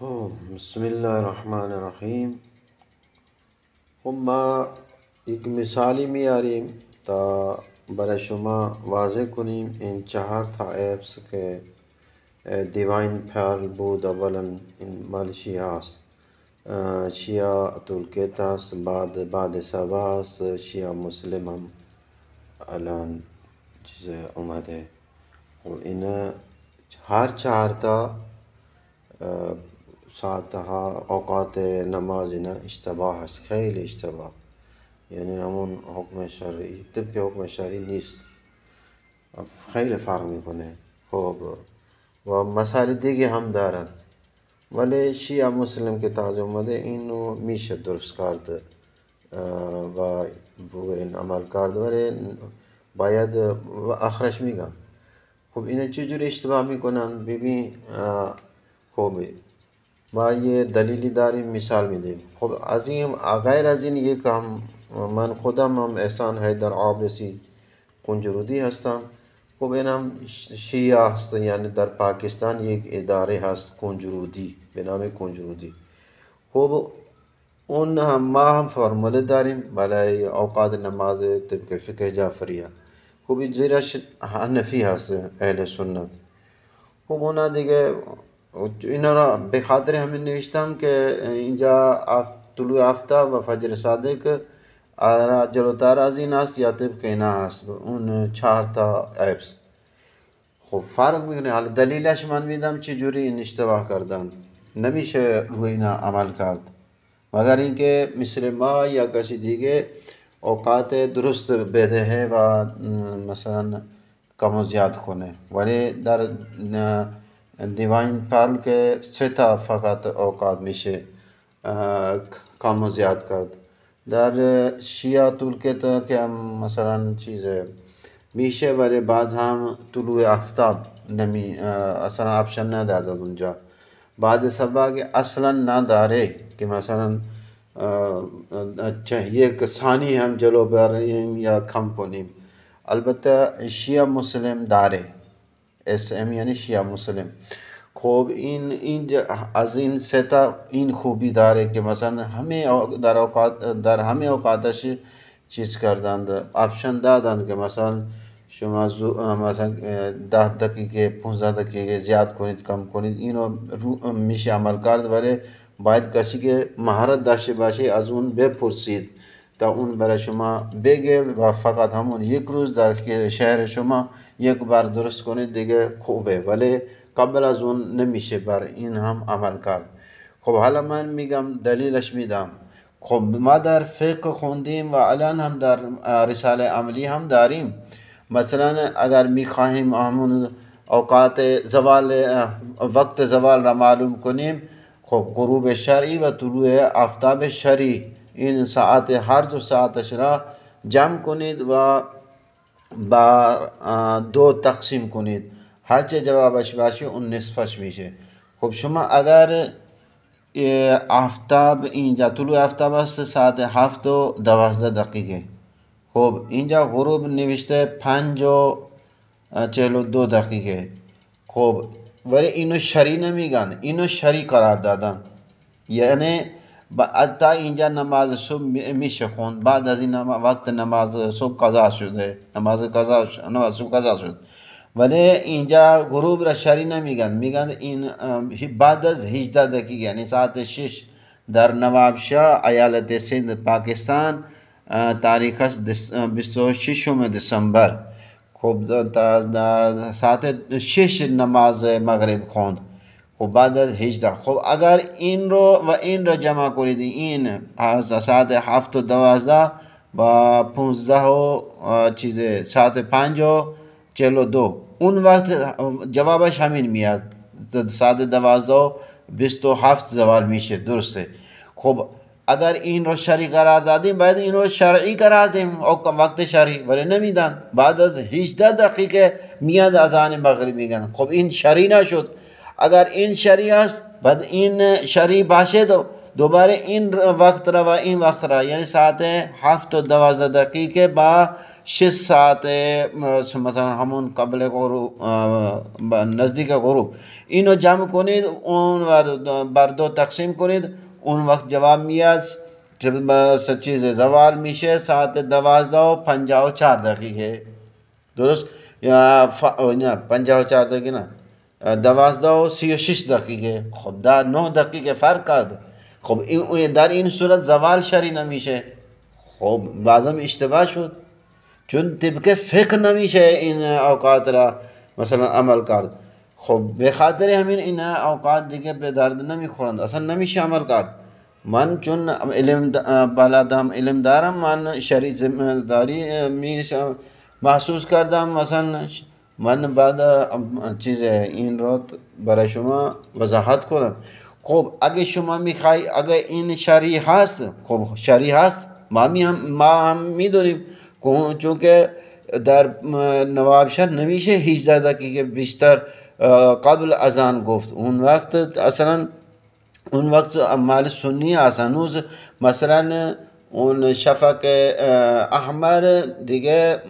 خب بسم الله الرحمن الرحیم. خب ما یک مثالی میاریم تا برای شما واضح کنیم این چهار تا اپس که دیواین پرل بود. اولا این مال شیعه است، شیعه تولکیت است، بعد سبا است، شیعه مسلم هم الان چیز اومده. خب این هر چهار تا ساعتها اوقات نماز اینا اشتباه هست، خیلی اشتباه، یعنی همون حکم شرعی طبق حکم شرعی نیست، خیلی فرق میکنه. خب و مسائل دیگه هم دارد، ولی شیعه مسلم که تازه اومده اینو میشه درست کرد و روی این عمل کرد، ولی باید آخرش میگم. خب اینا چجوری اشتباه میکنن ببین. خب ما یه دلیلی داریم، مثال میدیم. خب از این غیر از این یک هم من خودم هم احسان حیدر عابسی کنجرودی هستم. خب اینم شیعه هست، یعنی در پاکستان یک اداره هست کنجرودی به نام کنجرودی. خب اون هم ما هم فرموله داریم برای اوقات نماز طبق فقه جعفریه. خب این زیرش حنفی هست اهل سنت. خب اونا دیگه اینا را به خاطر همین نوشتم که اینجا طلوع آفتاب و فجر صادق جلوتر از این است یا طبق اینا هست اون چهار تا اپس. خب فرق میکنه. حالا دلیلش من میدم چجوری این اشتباه کردن، نمیشه روی اینا عمل کرد مگر اینکه مثل ما یا کسی دیگه اوقات درست بدهه و مثلا کم و زیاد کنه. ولی در دیواین پرل که سه تا فقط اوقات میشه کم و زیاد کرد. در شیعه تولکت که هم مثلا چیزه میشه، ولی بعد هم طلوع آفتاب اصلا آپشن نداده اونجا. بعد سبا که اصلا نداره که مثلا یک ثانی هم جلو بریم یا کم کنیم. البته شیعه مسلم داره، SM یعنی شیعه مسلم. خب این از این سه تا این خوبی داره که مثلا همه در همه اوقاتش چیز کردند، آپشن دادند که مثلا شما مثلا 10 دقیقه 15 دقیقه زیاد کنید کم کنید، اینو میشه عمل کرد، ولی باید کسی که مهارت داشته باشه از اون بپرسید تا اون برای شما بگه و فقط همون یک روز در شهر شما یک بار درست کنید دیگه خوبه، ولی قبل از اون نمیشه بر این هم عمل کرد. خب حالا من میگم دلیلش میدم. خب ما در فقه خوندیم و الان هم در رساله عملی هم داریم. مثلا اگر میخواهیم همون اوقات زوال وقت زوال را معلوم کنیم، خب غروب شرعی و طلوع آفتاب شرعی این ساعت هر دو ساعتش را جمع کنید و با 2 تقسیم کنید، هرچه جوابش باشه اون نصفش میشه. خب شما اگر آفتاب اینجا طلوع آفتاب است ساعت 7 و 12 دقیقه، خب اینجا غروب نوشته 5 و 42 دقیقه. خب ولی اینو شرعی نمیگن، اینو شرعی قرار دادن، یعنی حتی اینجا نماز صبح میشه خوند، بعد از این وقت نماز صبح قضا شده، نماز صبح قضا شد، ولی اینجا غروب را شرعی نمیگن، میگن این بعد از 18 دقیقه یعنی ساعت 6 در نوابشاه ایالت سندھ پاکستان، تاریخ است 26 دسامبر. خب در ساعت 6 نماز مغرب خوند، خب بعد از 18. خب اگر این رو و این رو جمع کنید، این ساعت 7 و 12 و 15 و ساعت 5 و 42، اون وقت جوابش همین میاد، ساعت 12 و 27 زوال میشه، درسته. خب اگر این رو شرعی قرار دادیم باید این رو شرعی قرار دیم وقت شرعی، ولی نمیدن، بعد از 18 دقیقه میاد اذان مغرب میگن. خب این شرعی نشد. اگر این شرعی است بعد این شرعی باشه دوباره این وقت را و این وقت را، یعنی ساعت 7 و 12 دقیقه با 6 ساعت مثلا همون قبل غروب نزدیک غروب اینو جمع کنید اون بر دو تقسیم کنید اون وقت جواب میاد چیز زوال میشه ساعت 12:54 درست یا نه 54 دقیقه نه 12:36 خب در 9 دقیقه فرق کرد. خب در این صورت زوال شری نمیشه. خب بعضم اشتباه شد چون طبق فقه نمیشه این اوقات را مثلا عمل کرد. خب به خاطر همین این اوقات دیگه به درد نمیخورند اصلا نمیشه عمل کرد. من چون علم بلدم علم دارم من شرعی ذمه داری محسوس کردم مثلا من بعد چیز این رو برای شما وضاحت کنم. خب اگه شما میخوای اگه این شرعی هست خب شرعی هست ما هم میدونیم چون که در نوابشهر نمیشه 18 دقیقه بیشتر قبل اذان گفت. اون وقت اصلا اون وقت مال سنی هست هنوز مثلا اون شفق احمر دیگه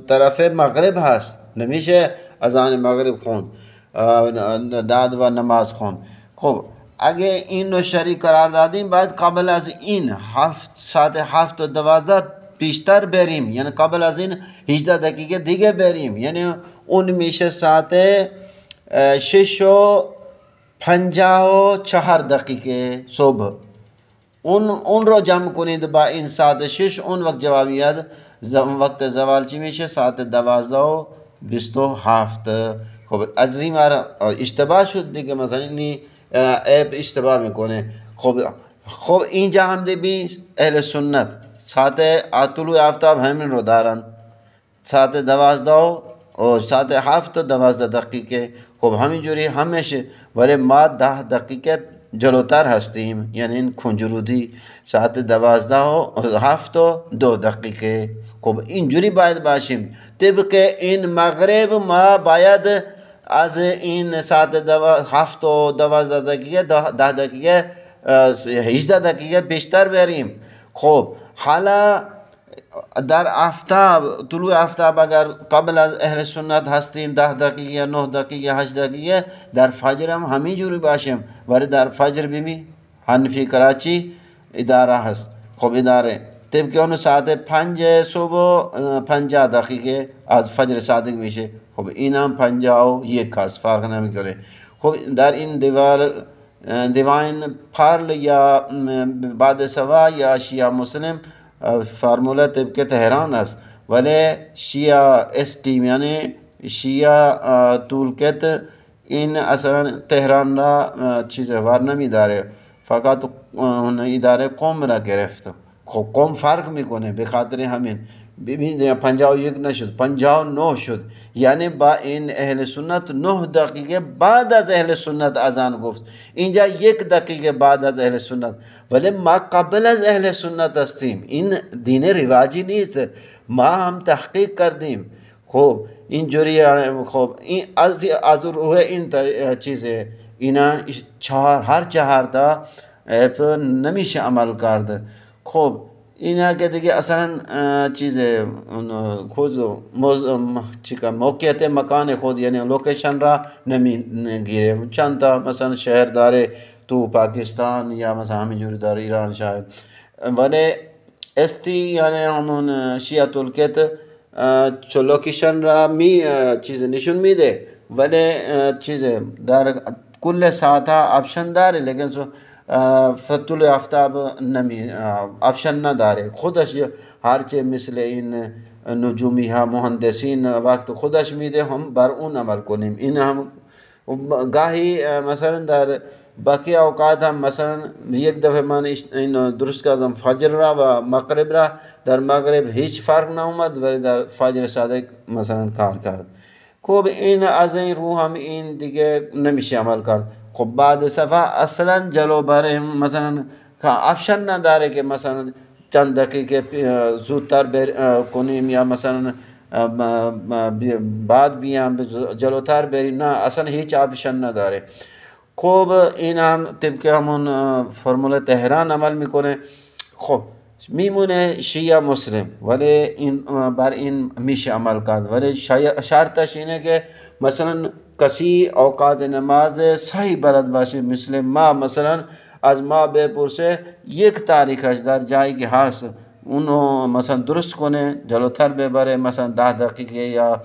طرف مغرب هست نمیشه اذان مغرب خوند داد و نماز خوند. خب اگه این رو شرعی قرار دادیم باید قبل از این ساعت 7:12 بیشتر بریم یعنی قبل از این 18 دقیقه دیگه بریم یعنی اون میشه ساعت 6:54 صبح. اون رو جمع کنید با این ساعت 6 اون وقت جواب میاد وقت زوال چی میشه ساعت 12:27. خب از این اشتباه شد دیگه مثلا این عیب اشتباه میکنه. خب اینجا هم دیگه اهل سنت ساعت طلوع آفتاب همین رو دارن ساعت 12 و ساعت 7:12. خب همینجوری همیشه ولی ما 10 دقیقه جلوتر هستیم یعنی این کنجرودی ساعت 12:07:02. خب اینجوری باید باشیم طبق این مغرب ما باید از این ساعت 7:12 10 دقیقه 18 دقیقه بیشتر بریم. خب حالا در آفتاب طلوع آفتاب اگر قبل از اهل سنت هستیم 10 دقیقه 9 دقیقه 8 دقیقه در فجر هم همینجوری باشیم ولی در فجر ببین حنفی کراچی اداره هست. خب اداره طبق اون ساعت 5 صبح 50 دقیقه از فجر صادق میشه. خب این هم 51 هست فرق نمیکنه. خب در این دیوان پارل یا بعد سوا یا شیعه مسلم فرموله طبق تهران است ولی شیعه استیم یعنی شیعه تولکت این اصلا تهران را چیز وار نمیداره فقط اداره قوم را گرفت. خب قوم فرق میکنه به خاطر همین ببینید 51 نشد 59 شد یعنی با این اهل سنت 9 دقیقه بعد از اهل سنت اذان گفت اینجا 1 دقیقه بعد از اهل سنت ولی ما قبل از اهل سنت هستیم. این دین رواجی نیست ما هم تحقیق کردیم. خب اینجوری خب این از روح این چیزه اینا هر 4 تا نمیشه عمل کرد. خب اینا که دیگه اصلا چیز خود موقعیت مکان خود یعنی لوکیشن را نمیگیره. چند تا مثلا شهر داره تو پاکستان یا مثلا همینجوری داره ایران شاید ولی استی یعنی همون شیعه ترکیت چو لوکیشن را چیز نشون میده ولی چیز در کل ساعت آپشن داره لیکن فتول آفتاب آپشن نداره خودش هرچه مثل این نجومی ها مهندسین وقت خودش میده هم بر اون عمل کنیم. این هم گاهی مثلا در باقی اوقات هم مثلا یک دفعه من این درست کردم فجر را و مغرب را در مغرب هیچ فرق ناومد ولی در فجر صادق مثلا کار کرد. خب این از این رو هم این دیگه نمیشه عمل کرد. خب بعد صفحه اصلا جلو بره مثلا آپشن نداره که مثلا چند دقیقه زودتر کنیم یا مثلا بعد بیام جلوتر بریم نه اصلا هیچ آپشن نداره. خب این هم طبق همون فرمول تهران عمل میکنه. خب میمونه شیعه مسلم، ولی این بر این میشه عمل کرد، ولی شرطش اینه که مثلا کسی اوقات نماز صحیح بلد باشه. مثل ما مثلا از ما بپرسه یک تاریخش در جایی که هست اونو مثلا درست کنه، جلوتر ببره، مثلا 10 دقیقه یا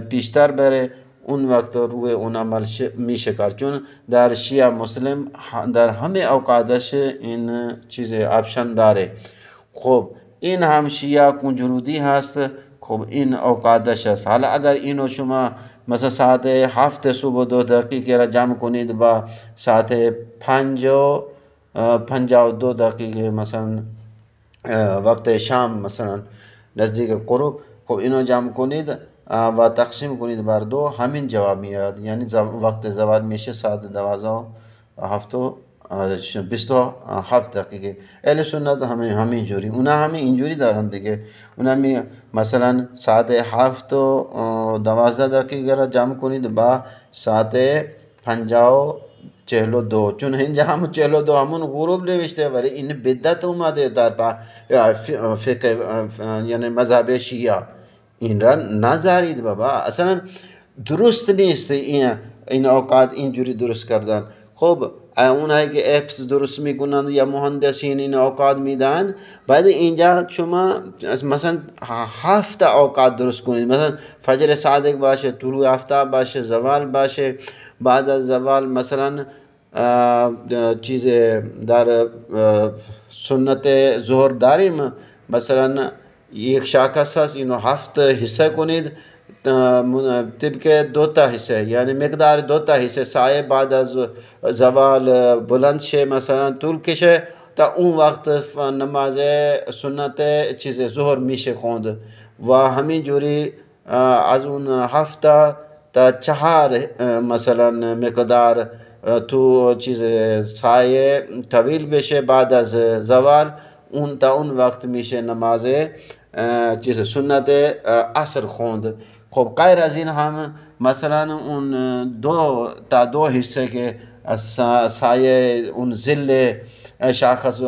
پیشتر بره، اون وقت روی اون عمل میشه کرد. چون در شیعه مسلم در همه اوقاتش این چیز آپشن داره. خب این هم شیعه کنجرودی هست. خب این اوقاتش هست. حالا اگر اینو شما مثلا ساعت 7 صبح 2 دقیقه را جمع کنید با ساعت 52 دقیقه مثلا وقت شام مثلا نزدیک غروب، خب اینو جمع کنید و تقسیم کنید بر 2، همین جواب میاد. یعنی وقت زوال میشه ساعت 27 دقیقه. اهل سنت همین جوری، اونا همین اینجوری دارن دیگه. اونا مثلا ساعت 7 و 12 دقیقه را جمع کنید با ساعت 42، چون اینجا هم 42 همون غروب نوشته، ولی این بدعت اومده در فقه یعنی مذهب شیعه. این را نذارید بابا، اصلا درست نیست این اوقات اینجوری درست کردن. خب اونایی که اپس درست میکنند یا مهندسین این اوقات میدند، بعد اینجا شما مثلا 7 اوقات درست کنید. مثلا فجر صادق باشه، طلوع آفتاب باشه، زوال باشه، بعد از زوال مثلا چیز در سنت ظهر داریم، مثلا یک شاخص هست، اینو 7 حصه کنید طبق 2 تا حصه، یعنی مقدار 2 تا حصه سایه بعد از زوال بلند شه، مثلا طول کشه، تا اون وقت نماز سنت چیز ظهر میشه خوند. و همین جوری از اون 7 تا 4 مثلا مقدار تو چیز سایه طویل بشه بعد از زوال، اون تا اون وقت میشه نماز چیز سنت عصر خوند. خب غیر از این هم مثلا اون 2 تا 2 حصه که از سایه اون ظل شاخص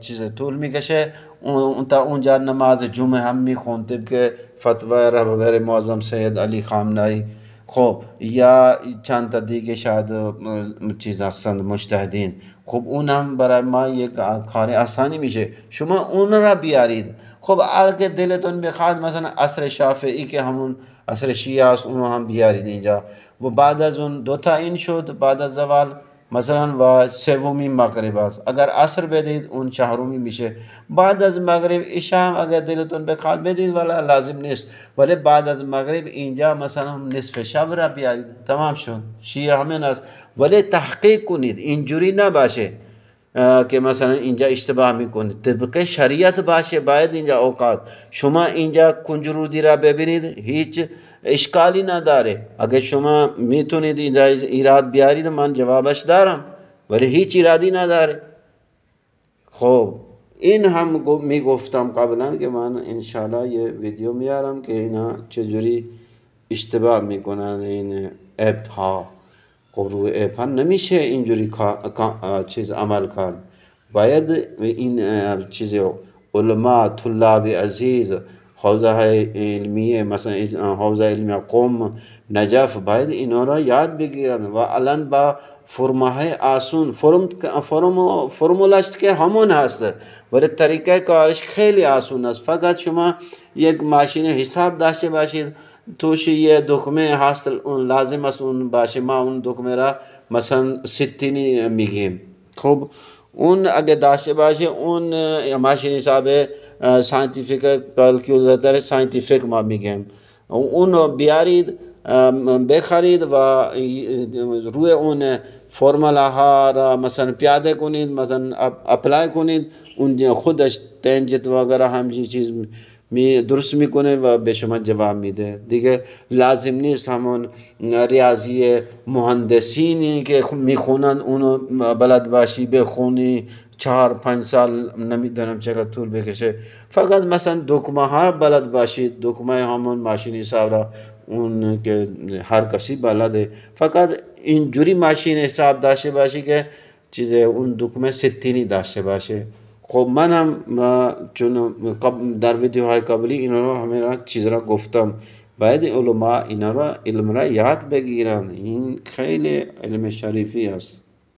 چیز طول میکشه، اون تا اونجا نماز جمعه هم میخوند که فتوای رهبر معظم سید علی خامنه‌ای. خب یا چند تا دیگه شاید چیز هستند مجتهدین. خب اونم برای ما یک کار آسانی میشه، شما اون را بیارید. خب اگه دلتون بخواد مثلا عصر شافعی که همون عصر شیعه است اونو هم بیارید اینجا، و بعد از اون 2 تا این شد بعد از زوال مثلا، و سومی مغرب است. اگر عصر بدید اون 4می میشه. بعد از مغرب عشاء اگر دلتون بخواد بدید، ولی لازم نیست. ولی بعد از مغرب اینجا مثلا نصف شب را بیارید، تمام شد. شیعه همین است. ولی تحقیق کنید، اینجوری نباشه که مثلا اینجا اشتباه میکنید. طبق شریعت باشه. باید اینجا اوقات شما اینجا کنجرودی را ببینید، هیچ اشکالی نداره. اگر شما میتونید اینجا ایراد بیارید من جوابش دارم، ولی هیچ ایرادی نداره. خب این هم میگفتم قبلا که من انشالله یه ویدیو میارم که اینا چجوری اشتباه میکنن این اپ ها. خب روی اپ ها نمیشه اینجوری چیز عمل کرد. باید این چیز علما، طلاب عزیز، حوزه علمیه مثلا حوزه علمیه قم، نجف، باید اینا را یاد بگیرن و الان با فرمهای آسون فرمولش که همون هست، ولی طریقه کارش خیلی آسون است. فقط شما یک ماشین حساب داشته باشید، توش یه دکمه هست، اون لازم است اون باشه. ما اون دکمه را مثلا 60 میگیم. خب اون اگه داشته باشه اون ماشین حساب ساینتیفیک کالکولاتر ساینتیفیک ما میگیم، اونو بیارید بخرید و روی اون فرمولا ها را مثلا پیاده کنید، مثلا اپلای کنید، اون خودش تنجت وغیره همچین چیز درست میکنه و به شما جواب میده. دیگه لازم نیست همون ریاضی مهندسینی که میخونن اونو بلد باشی بخونی 4-5 سال نمیدونم چقدر طول بکشه. فقط مثلا دکمه ها بلد باشید، دکمه همون ماشین حساب را اون که هر کسی بلده، فقط اینجوری ماشین حساب داشته باشی که چیز اون دکمه 60 داشته باشه. خب منم چون در ویدیوهای قبلی اینا رو همه چیز را گفتم، باید علما اینا را علم را یاد بگیرن. این خیلی علم شریفی است.